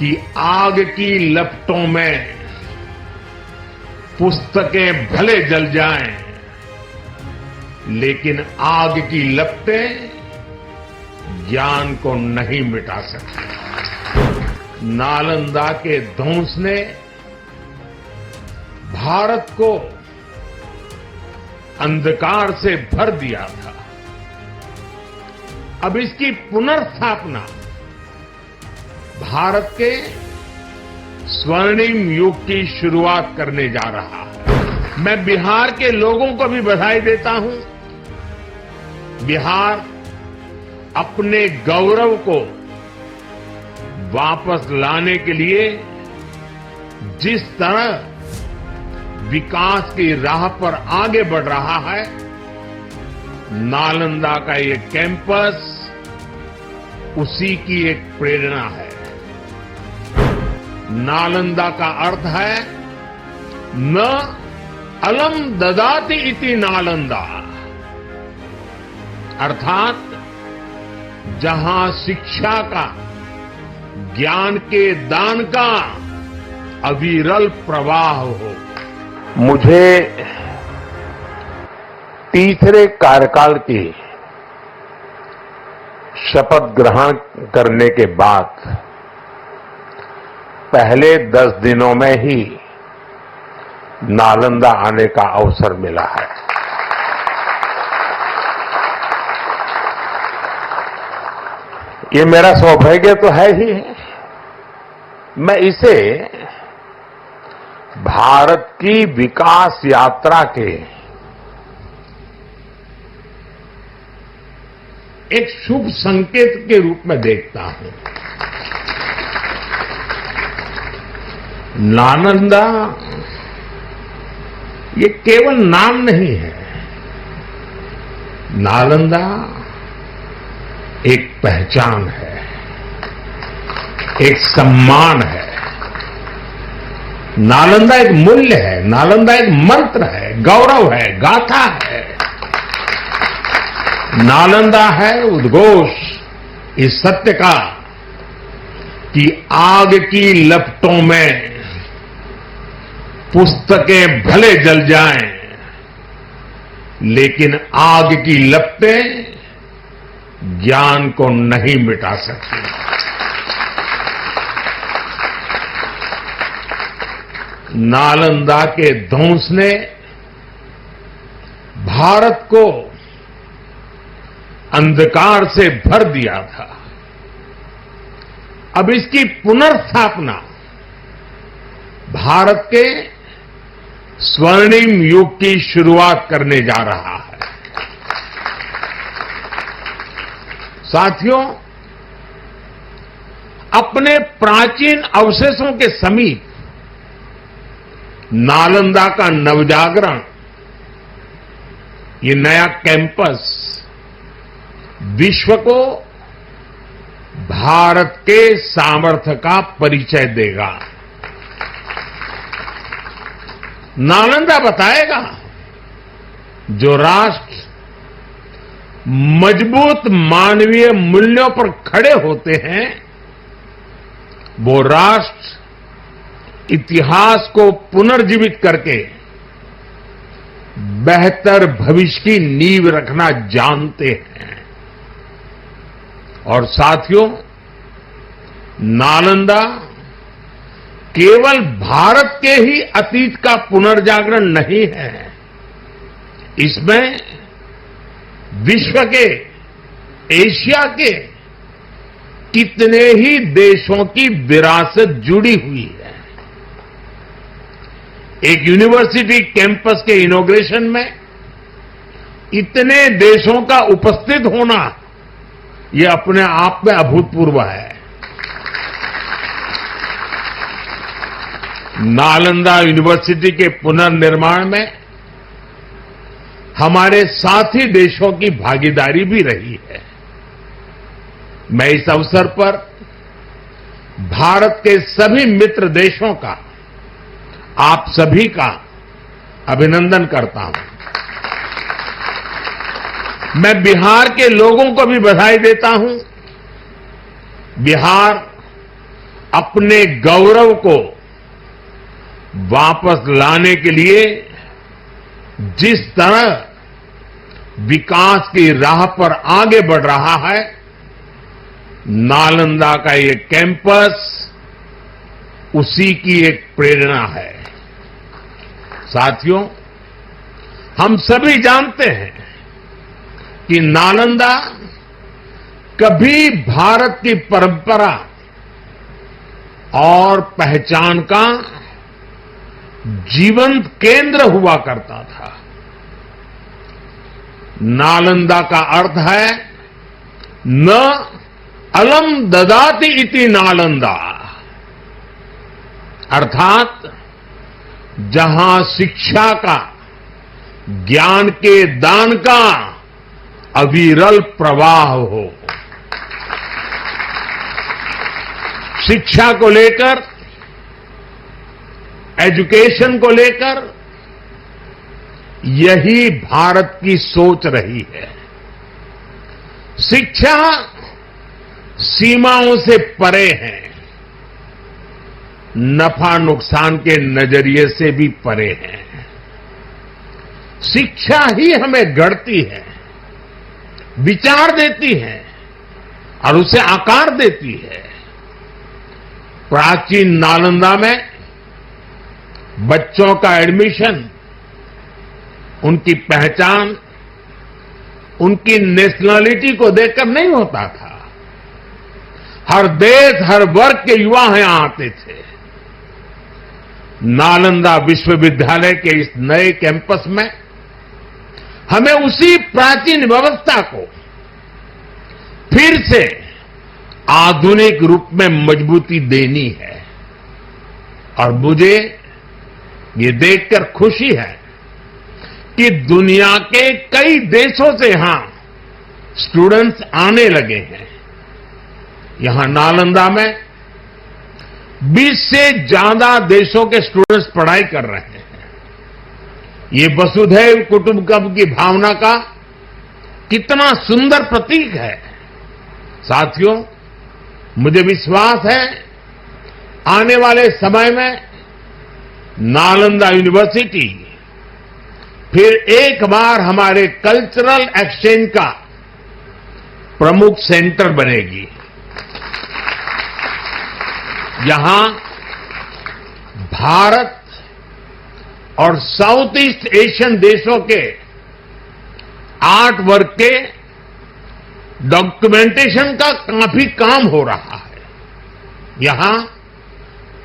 कि आग की लपटों में पुस्तकें भले जल जाएं, लेकिन आग की लपटें ज्ञान को नहीं मिटा सकती। नालंदा के ध्वंस ने भारत को अंधकार से भर दिया था। अब इसकी पुनर्स्थापना भारत के स्वर्णिम युग की शुरुआत करने जा रहा है। मैं बिहार के लोगों को भी बधाई देता हूं। बिहार अपने गौरव को वापस लाने के लिए जिस तरह विकास की राह पर आगे बढ़ रहा है, नालंदा का ये कैंपस उसी की एक प्रेरणा है। नालंदा का अर्थ है न अलम ददाति इति नालंदा, अर्थात जहां शिक्षा का, ज्ञान के दान का अविरल प्रवाह हो। मुझे तीसरे कार्यकाल की शपथ ग्रहण करने के बाद पहले 10 दिनों में ही नालंदा आने का अवसर मिला है। ये मेरा सौभाग्य तो है ही है। मैं इसे भारत की विकास यात्रा के एक शुभ संकेत के रूप में देखता हूं। नालंदा ये केवल नाम नहीं है। नालंदा एक पहचान है, एक सम्मान है। नालंदा एक मूल्य है, नालंदा एक मंत्र है, गौरव है, गाथा है। नालंदा है उद्घोष इस सत्य का कि आग की लपटों में पुस्तकें भले जल जाएं, लेकिन आग की लपटें ज्ञान को नहीं मिटा सकती। नालंदा के ध्वंस ने भारत को अंधकार से भर दिया था। अब इसकी पुनर्स्थापना भारत के स्वर्णिम युग की शुरुआत करने जा रहा है। साथियों, अपने प्राचीन अवशेषों के समीप नालंदा का नवजागरण, ये नया कैंपस विश्व को भारत के सामर्थ्य का परिचय देगा। नालंदा बताएगा जो राष्ट्र मजबूत मानवीय मूल्यों पर खड़े होते हैं, वो राष्ट्र इतिहास को पुनर्जीवित करके बेहतर भविष्य की नींव रखना जानते हैं। और साथियों, नालंदा केवल भारत के ही अतीत का पुनर्जागरण नहीं है, इसमें विश्व के, एशिया के कितने ही देशों की विरासत जुड़ी हुई है। एक यूनिवर्सिटी कैंपस के इनॉग्रेशन में इतने देशों का उपस्थित होना, ये अपने आप में अभूतपूर्व है। नालंदा यूनिवर्सिटी के पुनर्निर्माण में हमारे साथी देशों की भागीदारी भी रही है। मैं इस अवसर पर भारत के सभी मित्र देशों का, आप सभी का अभिनंदन करता हूं। मैं बिहार के लोगों को भी बधाई देता हूं। बिहार अपने गौरव को वापस लाने के लिए जिस तरह विकास की राह पर आगे बढ़ रहा है, नालंदा का ये कैंपस उसी की एक प्रेरणा है। साथियों, हम सभी जानते हैं कि नालंदा कभी भारत की परंपरा और पहचान का जीवंत केंद्र हुआ करता था। नालंदा का अर्थ है न अलम ददाति इति नालंदा, अर्थात जहां शिक्षा का, ज्ञान के दान का अविरल प्रवाह हो। शिक्षा को लेकर, एजुकेशन को लेकर यही भारत की सोच रही है। शिक्षा सीमाओं से परे है, नफा नुकसान के नजरिए से भी परे है। शिक्षा ही हमें गढ़ती है, विचार देती है और उसे आकार देती है। प्राचीन नालंदा में बच्चों का एडमिशन, उनकी पहचान, उनकी नेशनलिटी को देखकर नहीं होता था। हर देश, हर वर्ग के युवा यहां आते थे। नालंदा विश्वविद्यालय के इस नए कैंपस में हमें उसी प्राचीन व्यवस्था को फिर से आधुनिक रूप में मजबूती देनी है। और मुझे ये देखकर खुशी है कि दुनिया के कई देशों से यहां स्टूडेंट्स आने लगे हैं। यहां नालंदा में 20 से ज्यादा देशों के स्टूडेंट्स पढ़ाई कर रहे हैं। ये वसुधैव कुटुंबकम की भावना का कितना सुंदर प्रतीक है। साथियों, मुझे विश्वास है आने वाले समय में नालंदा यूनिवर्सिटी फिर एक बार हमारे कल्चरल एक्सचेंज का प्रमुख सेंटर बनेगी। यहां भारत और साउथ ईस्ट एशियन देशों के आर्ट वर्क के डॉक्यूमेंटेशन का काफी काम हो रहा है। यहां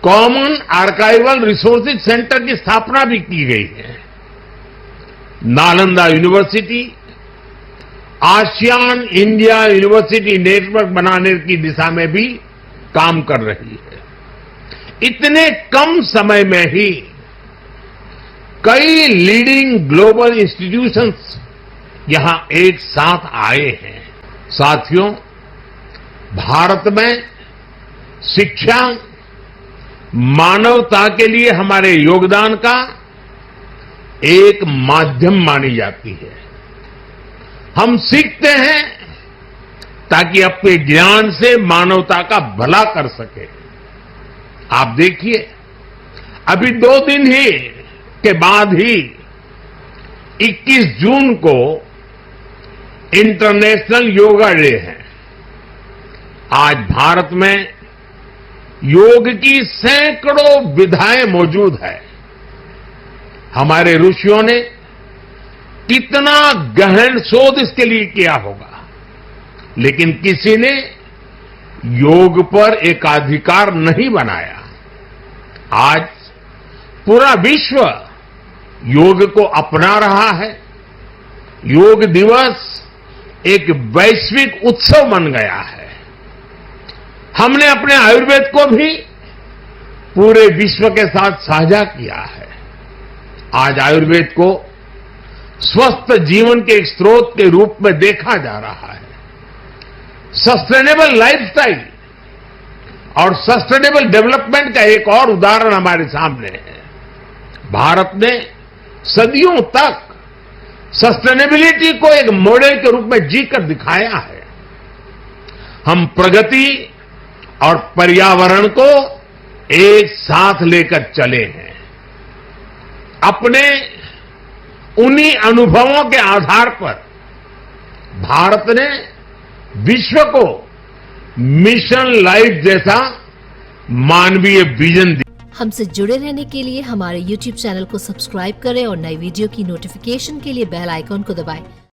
कॉमन आर्काइवल रिसोर्सेज सेंटर की स्थापना भी की गई है। Nalanda university ASEAN India university network बनाने की दिशा में भी काम कर रही है। इतने कम समय में ही कई लीडिंग ग्लोबल इंस्टीट्यूशंस यहां एक साथ आए हैं। साथियों, भारत में शिक्षा मानवता के लिए हमारे योगदान का एक माध्यम मानी जाती है। हम सीखते हैं ताकि अपने ज्ञान से मानवता का भला कर सके। आप देखिए, अभी 2 दिन ही के बाद ही 21 जून को इंटरनेशनल योगा डे है। आज भारत में योग की सैकड़ों विधाएं मौजूद है। हमारे ऋषियों ने कितना गहन शोध इसके लिए किया होगा, लेकिन किसी ने योग पर एकाधिकार नहीं बनाया। आज पूरा विश्व योग को अपना रहा है। योग दिवस एक वैश्विक उत्सव बन गया है। हमने अपने आयुर्वेद को भी पूरे विश्व के साथ साझा किया है। आज आयुर्वेद को स्वस्थ जीवन के एक स्रोत के रूप में देखा जा रहा है। सस्टेनेबल लाइफस्टाइल और सस्टेनेबल डेवलपमेंट का एक और उदाहरण हमारे सामने है। भारत ने सदियों तक सस्टेनेबिलिटी को एक मॉडल के रूप में जीकर दिखाया है। हम प्रगति और पर्यावरण को एक साथ लेकर चले हैं। अपने उन्हीं अनुभवों के आधार पर भारत ने विश्व को मिशन लाइफ जैसा मानवीय विजन दिया। हमसे जुड़े रहने के लिए हमारे YouTube चैनल को सब्सक्राइब करें और नई वीडियो की नोटिफिकेशन के लिए बेल आइकॉन को दबाएं।